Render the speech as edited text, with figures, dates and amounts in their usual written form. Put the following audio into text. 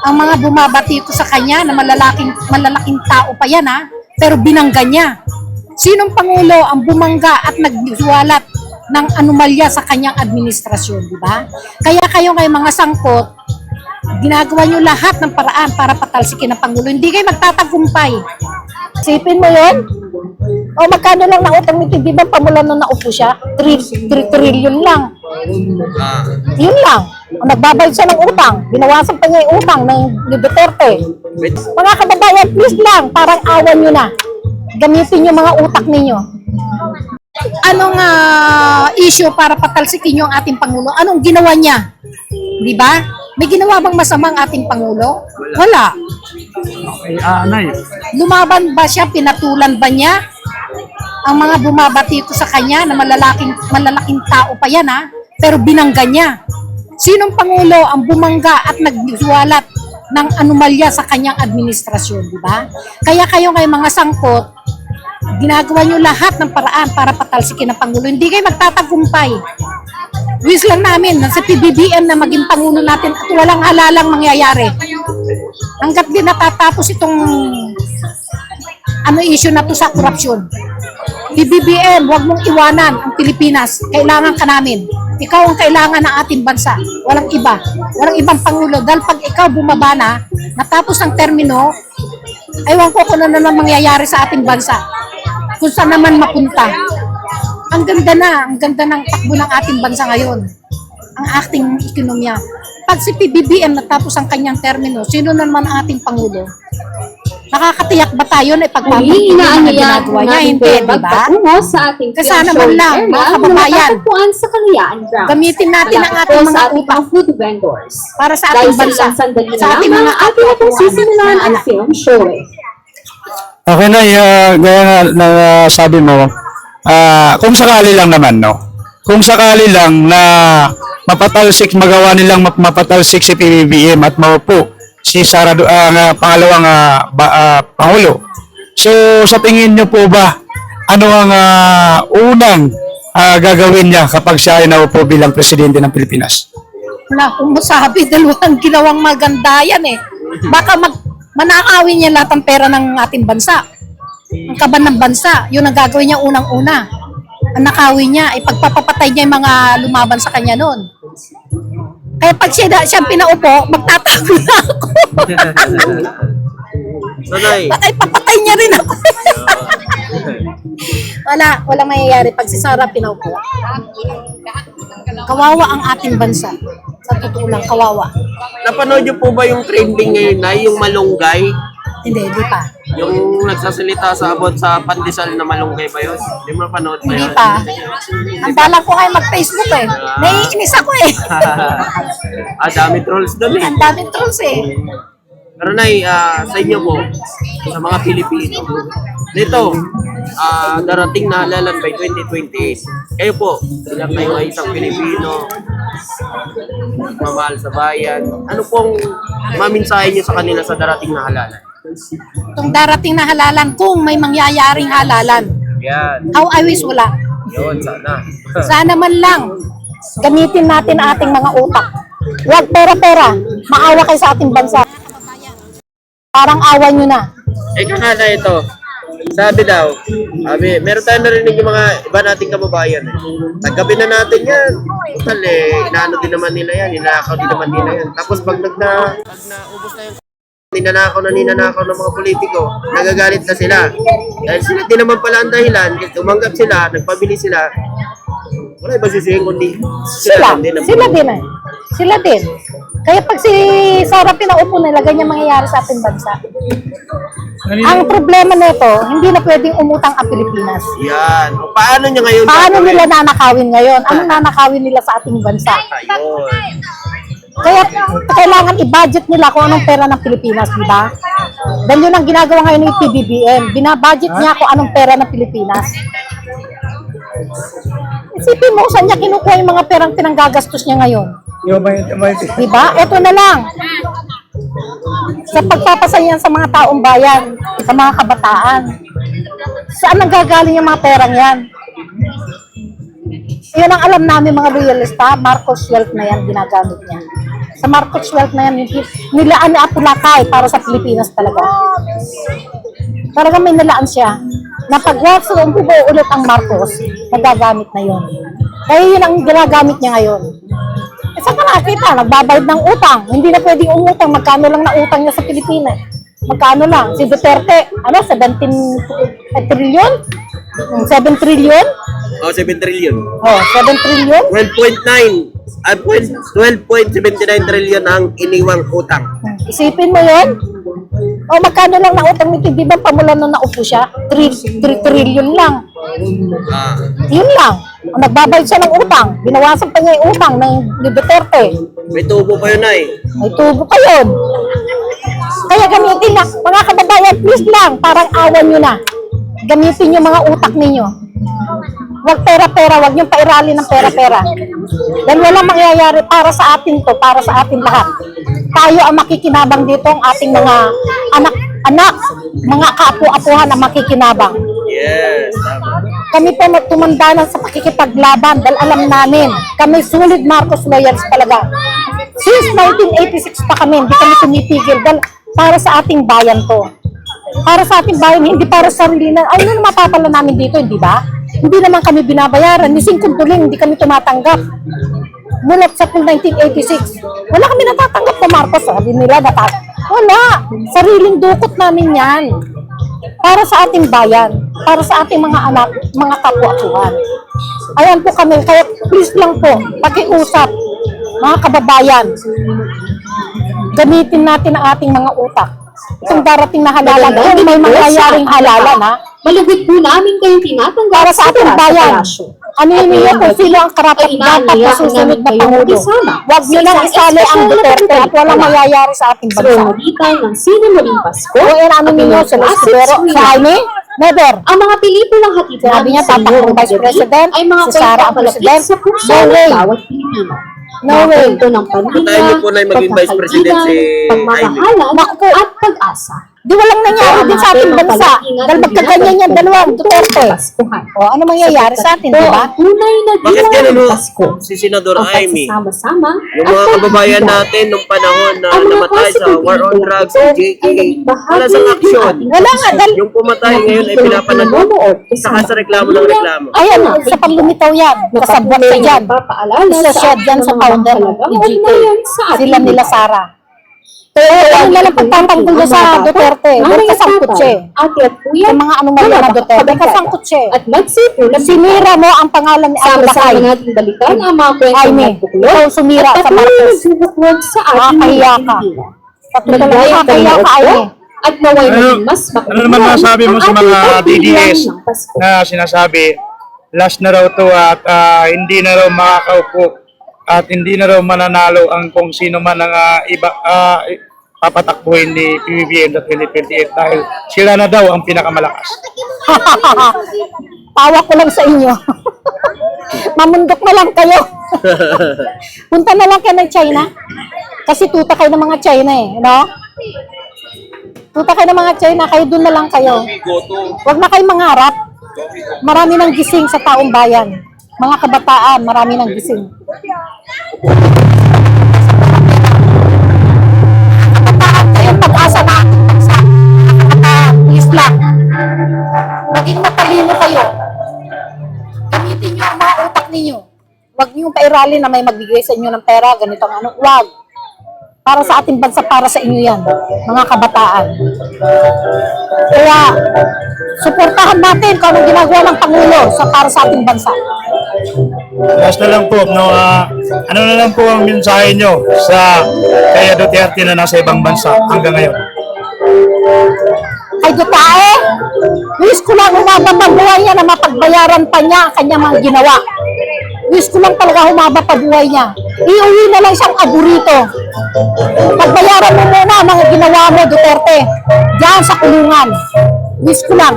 ang mga bumabati ko sa kanya na malalaking tao pa yan pero binangga niya. Sinong Pangulo ang bumangga at nagwalat ng anomalya sa kanyang administrasyon, di ba? Kaya kayo mga sangkot, ginagawa nyo lahat ng paraan para patalsikin ang Pangulo. Hindi kayo magtatagumpay. Sipin mo yun? O magkano lang na utang ni Di ba pamula nung naupo siya? 3 trillion lang. Yun lang. O nagbabayad siya ng utang. Binawasan pa niya yung utang ni Duterte. Mga kababayan, please lang, parang awan nyo na. Gamitin yung mga utak ninyo. Anong issue para patalsikin yung ating Pangulo? Anong ginawa niya? Di ba? May ginawa bang masama ang ating Pangulo? Wala. Okay, Nay. Lumaban ba siya? Pinatulan ba niya? Ang mga bumabati ko sa kanya na malalaking tao pa yan pero binangga niya. Sinong Pangulo ang bumangga at nagwalat ng anomalya sa kanyang administrasyon, di ba? Kaya kayo mga sangkot, ginagawa nyo lahat ng paraan para patalsikin ang Pangulo. Hindi kayo magtatagumpay. Wish lang namin na sa PBBM na maging Pangulo natin at walang halalang mangyayari. Hanggat din natatapos itong issue na to sa korupsyon. PBBM, huwag mong iwanan ang Pilipinas. Kailangan ka namin. Ikaw ang kailangan ng ating bansa. Walang iba. Walang ibang Pangulo. Dahil pag ikaw bumaba na, natapos ang termino, aywan ko kung ano naman mangyayari sa ating bansa. Kung saan naman mapunta. Ang ganda ng takbo ng ating bansa ngayon. Ang ating ekonomiya. Pag si PBBM natapos ang kanyang termino, sino naman ang ating Pangulo? Nakakatiyak ba tayo na ipagpapatuloy ang mga ginagawa niya? Hindi, di ba? Kasi naman lang, mga kababayan, sa Kalayaan Grounds. Gamitin natin ang ating mga utak food vendors. para sa ating bansa, sa ating mga sisimulan ang film showing. Okay, Nay. Gaya na sabi mo, kung sakali lang naman, no? Kung sakali lang na magawa nilang mapatalsik si PBBM at maupo si Sara, pangalawang Pangulo. So, sa tingin niyo po ba, ano ang unang gagawin niya kapag siya ay naupo bilang presidente ng Pilipinas? Wala akong masabi, dalawang ginawang maganda yan Baka manakawin niya lahat ng pera ng ating bansa. Ang kaban ng bansa, yun ang gagawin niya unang-una. Ang nakawin niya, ipagpapapatay niya yung mga lumaban sa kanya noon. Kaya pag siya pinaupo, magtatago na ako. Baka ipapatay niya rin ako. Walang mayayari pag si Sara pinaupo. Kawawa ang ating bansa. Sa totoo lang, kawawa. Napanood niyo po ba yung trending ngayon na yung malunggay? Hindi pa. Yung nagsasalita sa abot sa pandesal na malunggay ba yun? Hindi mo napanood ba Hindi yun? pa. Ang bala ko ngayon mag-Facebook Naiinis ako Dami trolls doon Ang daming trolls Pero Nay, sa inyo po, sa mga Pilipino, dito, darating na halalan by 2028. Kayo po, bilang kayo ay isang Pilipino, mamahal sa bayan, ano pong maminsahe niyo sa kanila sa darating na halalan? Itong darating na halalan, kung may mangyayaring halalan. Yan. How I wish wala. Yun, sana. Sana man lang, gamitin natin ating mga utak. Huwag pera-pera. Maawa kayo sa ating bansa. Parang awa nyo na. Nga na ito. Sabi daw, meron tayong narinig yung mga iba nating kababayan. Naggabi na natin yan. Total inaano din naman nila yan. Ninakaw din naman nila yan. Tapos pag naubos na yung ninanakaw ng mga politiko, nagagalit na sila. Dahil sila din naman pala ang dahilan, umanggap sila, nagpabili sila, wala iba sisihin kundi Sila din. Kaya pag si Sara pinaupo nila, ganyan mangyayari sa ating bansa. Ang problema nito, hindi na pwedeng umutang ang Pilipinas. yan. O, paano niya ngayon? Paano nila nanakawin ngayon? Anong nanakawin nila sa ating bansa? Ayun. Kaya kailangan i-budget nila kung anong pera ng Pilipinas, di ba? Dahil yun ang ginagawa ngayon ng PBBM. Binabudget niya kung anong pera ng Pilipinas. Isipin mo, saan niya kinukuha yung mga perang pinanggagastos niya ngayon? Di ba? Ito na lang. Sa pagpapasayan sa mga taong bayan, sa mga kabataan. Saan nanggagaling yung mga perang yan? Yun ang alam namin mga royalista, Marcos wealth na yan ginagamit niya. Sa Marcos Wealth na yan, nilaan ni Apulacay para sa Pilipinas talaga. Talaga may nilaan siya. Na pag bubuo ulit ang Marcos, nagagamit na yon. Kaya yun ang ginagamit niya ngayon. Eh, saan ka nakakita? Nagbabayad ng utang. Hindi na pwedeng umutang. Magkano lang na utang niya sa Pilipinas? Magkano lang? Si Duterte, 17 trillion? 7 trillion? Oh, 7 trillion. Oh, 7 trillion? 12.79 trillion ang iniwang utang. Isipin mo yun? O magkano lang na utang nito? Di ba pamulan nung naupo siya? 3 trillion lang. Ah, Yun lang. Ang nagbabayad siya ng utang. Binawasan pa niya yung utang ng ni Duterte. may tubo pa yun ay. May tubo pa yun. Kaya gamitin na. Mga kababayan, please lang. Parang awan nyo na. Gamitin yung mga utak ninyo. Huwag pera-pera. Huwag yung pairali ng pera-pera. Dahil walang mangyayari para sa atin to. Para sa atin lahat. Tayo ang makikinabang dito. Ang ating mga anak. Mga kaapu-apuhan ang makikinabang. Yes, tama. Kami po tumanda na sa pakikipaglaban dahil alam namin, kami solid Marcos loyals talaga. Since 1986 pa kami, hindi kami tumipigil dahil para sa ating bayan to. Para sa ating bayan, hindi para sa sarili na, ay, ano mapapala namin dito, hindi ba? Hindi naman kami binabayaran, ni singkong tuling, hindi kami tumatanggap. Mula sa 1986, wala kami natatanggap sa Marcos, sabi nila, wala, sariling dukot namin yan. Para sa ating bayan, para sa ating mga anak, mga kapwa-apuhan. Ayan po kami, kaya please lang po, pakiusap, mga kababayan, gamitin natin ang ating mga utak. Itong darating na halalan, kung may mangyayaring halalan, ha? Malugod po namin kayo tinatanggap Para sa ating bayan. Ano yun niyo kung sino ang karapat dapat na susunod na Pangulo. Huwag nyo lang isali ang Duterte at walang mayayari sa ating Sa bansa. pamamagitan ng Sino Muling Pasko, O yan, ano ninyo, si Luis Pero, si Jaime, never. ang mga pelikulang hatitan Sabi niya, sa inyo tatakbong Vice President, ay mga si Sara ang kwentong President. malapit sa puso No way. ng bawat Pilipino. No Mga way. kwento ng pamilya, Tayo niyo po na yung maging Vice President si pagmamahalan, Naku po. at pag-asa. Di walang nangyari din sa ating bansa. Dahil magkaganyan yan, dalawang Duterte. Paskuhan. O, ano mangyayari sa atin, di ba? Tunay na Bakit diwa ganun ng mo Pasko. si Senador Ang Amy? pagsasama-sama Yung at mga kababayan pagtitiwala. natin nung panahon na Ang mga namatay sa positive war on people drugs ay sa JK, naging bahagi wala sang ng aksyon. ating Wala nga, posisyon. dahil Yung pumatay ngayon ay pinapanagot saka sa reklamo ng reklamo. ayan, sa paglumitaw yan, kasabot sa dyan. Isa dyan sa founder ng PGK. Sila nila Sara. Pero ano na lang pagtatanggol niya sa Duterte. Dahil kasangkot siya eh. Ate at kuya, Yung mga anomalya na Duterte, kasangkot siya eh. at magsipulang Sinira mo ang pangalan ni sama-sama Apulacay. natin balikan ang mga kwentong Jaime, nagbuklod ikaw sumira at sa patuloy Marcos. nagbubuklod sa ating Nakakahiya mga ka. Pilipino. Patuloy Magbigay ang nakakahiya ka, Panginoon Jaime. at naway Ano- maging mas ano naman masabi mo sa ang mga ating pagdiriwang DDS ng Pasko. na sinasabi, last na raw to at hindi na raw makakaupo at hindi na raw mananalo ang kung sino man ang papatakbuhin ni PBBM sa 2028 dahil sila na daw ang pinakamalakas. Tawa ko lang sa inyo. Mamundok na lang kayo. Punta na lang kayo ng China. Kasi tuta kayo ng mga China eh. No? Tuta kayo ng mga China. Kayo doon na lang kayo. Huwag na kayo mangarap. Marami nang gising sa taong bayan. Mga kabataan, marami nang gising. Kabataan kayo, pag-asa na ating bansa. Kabataan, please lang. Maging matalino kayo. Gamitin nyo ang mga utak ninyo. Huwag nyo pairali na may magbigay sa inyo ng pera, ganito ang ano. Huwag. Para sa ating bansa, para sa inyo yan, mga kabataan. Kaya, suportahan natin kung anong ginagawa ng Pangulo para sa ating bansa. Last na lang po, no, ano na lang po ang mensahe nyo sa kaya Duterte na nasa ibang bansa hanggang ngayon? Kay Duterte, wish ko lang humaba pa buhay niya na mapagbayaran pa niya ang kanyang mga ginawa. Wish ko lang talaga humaba pa buhay niya. Iuwi na lang siyang aburito. Pagbayaran mo muna ang mga ginawa mo, Duterte. Diyan sa kulungan. Wish ko lang.